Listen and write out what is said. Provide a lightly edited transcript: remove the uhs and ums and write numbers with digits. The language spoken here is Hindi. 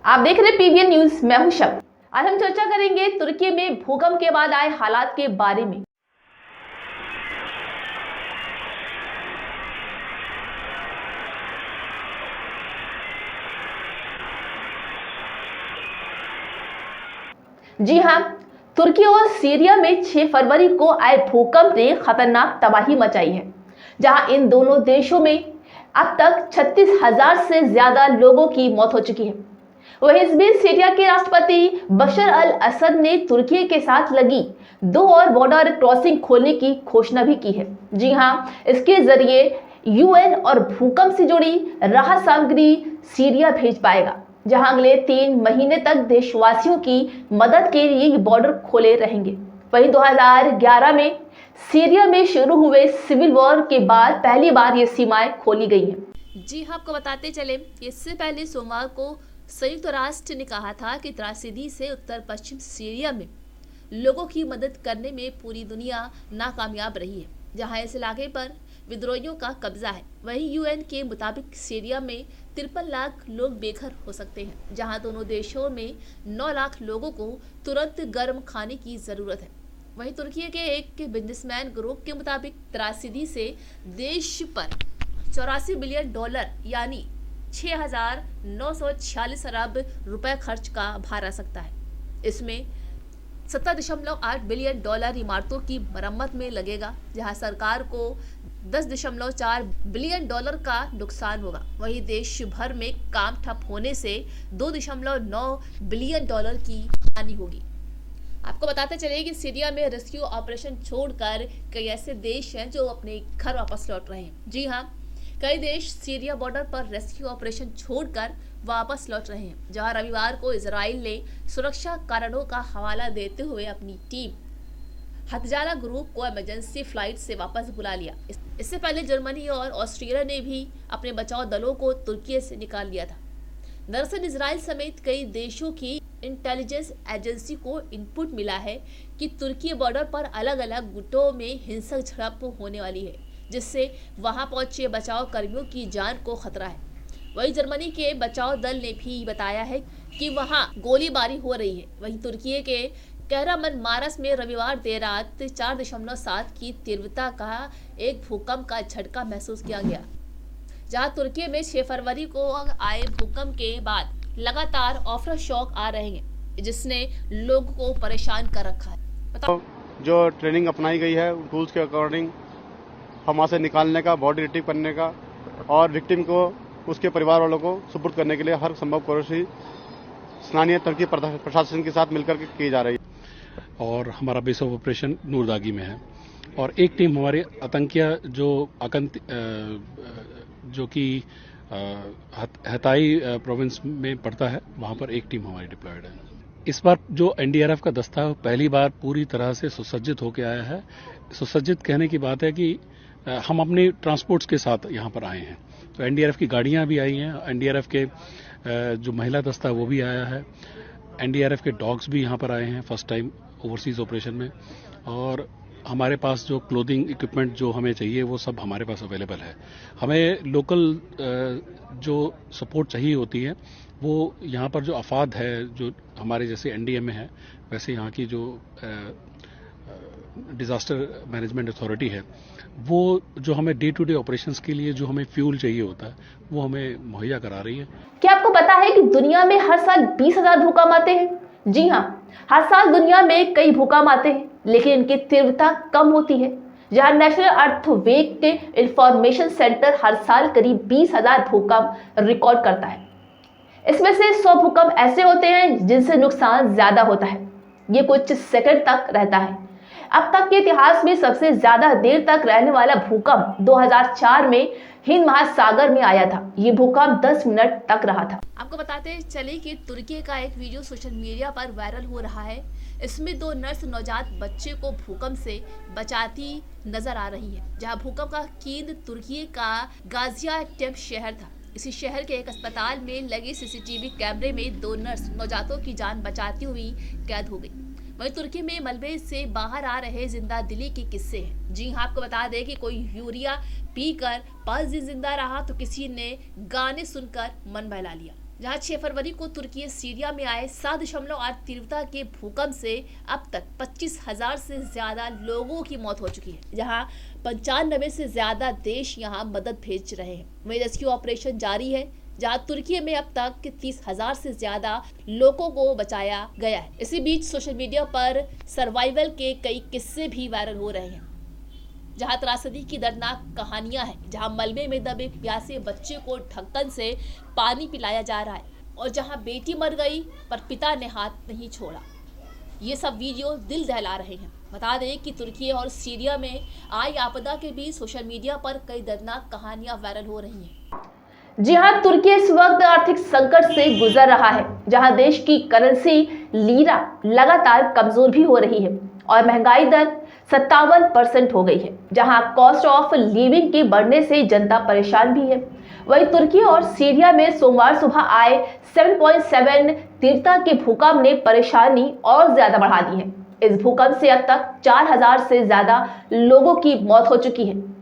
आप देख रहे पीवीएन न्यूज, मैं हूं शब। आज हम चर्चा करेंगे तुर्की में भूकंप के बाद आए हालात के बारे में। जी हां, तुर्की और सीरिया में 6 फरवरी को आए भूकंप ने खतरनाक तबाही मचाई है, जहां इन दोनों देशों में अब तक 36,000 से ज्यादा लोगों की मौत हो चुकी है। वहीं इस बीच सीरिया के राष्ट्रपति बशर अल असद ने तुर्की के साथ लगी 2 और बॉर्डर क्रॉसिंग खोलने की घोषणा भी की है। जी हां, इसके जरिए यूएन और भूकंप से जुड़ी राहत सामग्री सीरिया भेज पाएगा, जहां अगले 3 महीने तक देशवासियों की मदद के लिए बॉर्डर खोले रहेंगे। वहीं 2011 में सीरिया में शुरू हुए सिविल वॉर के बाद पहली बार ये सीमाएं खोली गई हैं। जी हाँ, आपको बताते चले, इससे पहले सोमवार को संयुक्त राष्ट्र ने कहा था कि त्रासदी से उत्तर पश्चिम सीरिया में लोगों की मदद करने में पूरी दुनिया नाकामयाब रही है, जहां इस इलाके पर विद्रोहियों का कब्जा है। वहीं यूएन के मुताबिक सीरिया में 53 लाख लोग बेघर हो सकते हैं, जहां दोनों देशों में 9 लाख लोगों को तुरंत गर्म खाने की जरूरत है। वहीं तुर्की के एक बिजनेसमैन ग्रुप के मुताबिक त्रासदी से देश पर $84 बिलियन यानी 6,946 अरब रुपए खर्च का भार आ सकता है। इसमें $17.8 बिलियन इमारतों की मरम्मत में लगेगा, जहां सरकार को $10.4 बिलियन का नुकसान होगा। वहीं देश भर में काम ठप होने से $2.9 बिलियन की हानि होगी। आपको बताते चले कि सीरिया में रेस्क्यू ऑपरेशन छोड़कर कई ऐसे देश हैं जो अपने घर वापस लौट रहे हैं। जी हाँ, कई देश सीरिया बॉर्डर पर रेस्क्यू ऑपरेशन छोड़कर वापस लौट रहे हैं, जहां रविवार को इजराइल ने सुरक्षा कारणों का हवाला देते हुए अपनी टीम हथजाला ग्रुप को इमरजेंसी फ्लाइट से वापस बुला लिया। इससे पहले जर्मनी और ऑस्ट्रेलिया ने भी अपने बचाव दलों को तुर्की से निकाल लिया था। दरअसल इजराइल समेत कई देशों की इंटेलिजेंस एजेंसी को इनपुट मिला है कि तुर्की बॉर्डर पर अलग अलग गुटों में हिंसक झड़प होने वाली है, जिससे वहां पहुंचे बचाव कर्मियों की जान को खतरा है। वहीं जर्मनी के बचाव दल ने भी बताया है कि वहां गोलीबारी हो रही है। वहीं तुर्की के कहरामनमारास में रविवार देर रात 4.7 की तीव्रता का एक भूकंप का झटका महसूस किया गया, जहां तुर्की में 6 फरवरी को आए भूकंप के बाद लगातार आफ्टर शॉक आ रहे हैं, जिसने लोगों को परेशान कर रखा है। जो ट्रेनिंग अपनाई गई है टूल्स के अकॉर्डिंग हमा से निकालने का, बॉडी रिट्रीव करने का और विक्टिम को उसके परिवार वालों को सुपुर्द करने के लिए हर संभव कोशिश स्थानीय तुर्की प्रशासन के साथ मिलकर के की जा रही है। और हमारा बेस ऑफ ऑपरेशन नूरदागी में है और एक टीम हमारी आतंकिया जो कि हताई प्रोविंस में पड़ता है, वहां पर एक टीम हमारी डिप्लॉयड है। इस बार जो एनडीआरएफ का दस्ता है पहली बार पूरी तरह से सुसज्जित होकर आया है। सुसज्जित कहने की बात है कि हम अपने ट्रांसपोर्ट्स के साथ यहाँ पर आए हैं, तो एनडीआरएफ की गाड़ियां भी आई हैं, एनडीआरएफ के जो महिला दस्ता है वो भी आया है, एनडीआरएफ के डॉग्स भी यहाँ पर आए हैं फर्स्ट टाइम ओवरसीज ऑपरेशन में, और हमारे पास जो क्लोथिंग इक्विपमेंट जो हमें चाहिए वो सब हमारे पास अवेलेबल है। हमें लोकल जो सपोर्ट चाहिए होती है वो यहाँ पर जो अफाद है, जो हमारे जैसे एनडीए में है, वैसे यहाँ की जो डिजास्टर मैनेजमेंट अथॉरिटी है, वो जो हमें डे टू डे ऑपरेशंस के लिए जो हमें फ्यूल चाहिए होता है वो हमें मुहैया करा रही है। क्या आपको पता है कि दुनिया में हर साल 20,000 भूकंप आते हैं? जी हाँ, हर साल दुनिया में कई भूकंप आते हैं, लेकिन इनकी तीव्रता कम होती है। जहां नेशनल अर्थक्वेक इंफॉर्मेशन सेंटर हर साल करीब 20,000 भूकंप रिकॉर्ड करता है। इसमें से 100 भूकंप ऐसे होते हैं जिनसे नुकसान ज्यादा होता है। ये कुछ सेकंड तक रहता है। अब तक के इतिहास में सबसे ज्यादा देर तक रहने वाला भूकंप 2004 में हिंद महासागर में आया था। ये भूकंप 10 मिनट तक रहा था। आपको बताते चले कि तुर्की का एक वीडियो सोशल मीडिया पर वायरल हो रहा है। इसमें 2 नर्स नवजात बच्चे को भूकंप से बचाती नजर आ रही है, जहां भूकंप का केंद्र तुर्की का गाजियाटेप शहर था। इसी शहर के एक अस्पताल में लगे सीसीटीवी कैमरे में 2 नर्स नवजातों की जान बचाती हुई कैद हो गई। वहीं तुर्की में मलबे से बाहर आ रहे जिंदा दिली के किस्से हैं। जी हाँ, आपको बता दें कि कोई यूरिया पीकर 5 दिन जिंदा रहा तो किसी ने गाने सुनकर मन बहला लिया, जहां 6 फरवरी को तुर्की सीरिया में आए 7.8 तीव्रता के भूकंप से अब तक 25,000 से ज्यादा लोगों की मौत हो चुकी है, जहां 95 से ज्यादा देश यहां मदद भेज रहे हैं। वहीं रेस्क्यू ऑपरेशन जारी है, जहां तुर्की में अब तक 30,000 से ज्यादा लोगों को बचाया गया है। इसी बीच सोशल मीडिया पर सर्वाइवल के कई किस्से भी वायरल हो रहे हैं, जहां त्रासदी की दर्दनाक कहानियां हैं, जहां मलबे में दबे प्यासे बच्चे को ढक्कन से पानी पिलाया जा रहा है और जहां बेटी मर गई पर पिता ने हाथ नहीं छोड़ा। ये सब वीडियो दिल दहला रहे हैं। बता दें कि तुर्की और सीरिया में आई आपदा के बीच सोशल मीडिया पर कई दर्दनाक कहानियां वायरल हो रही हैं। जी हां, तुर्की इस वक्त आर्थिक संकट से गुजर रहा है, जहां देश की करेंसी लीरा लगातार कमजोर भी हो रही है और महंगाई दर 57% हो गई है, जहां कॉस्ट ऑफ लिविंग के बढ़ने से जनता परेशान भी है। वहीं तुर्की और सीरिया में सोमवार सुबह आए 7.7 तीव्रता के भूकंप ने परेशानी और ज्यादा बढ़ा दी है। इस भूकंप से अब तक 4,000 से ज्यादा लोगों की मौत हो चुकी है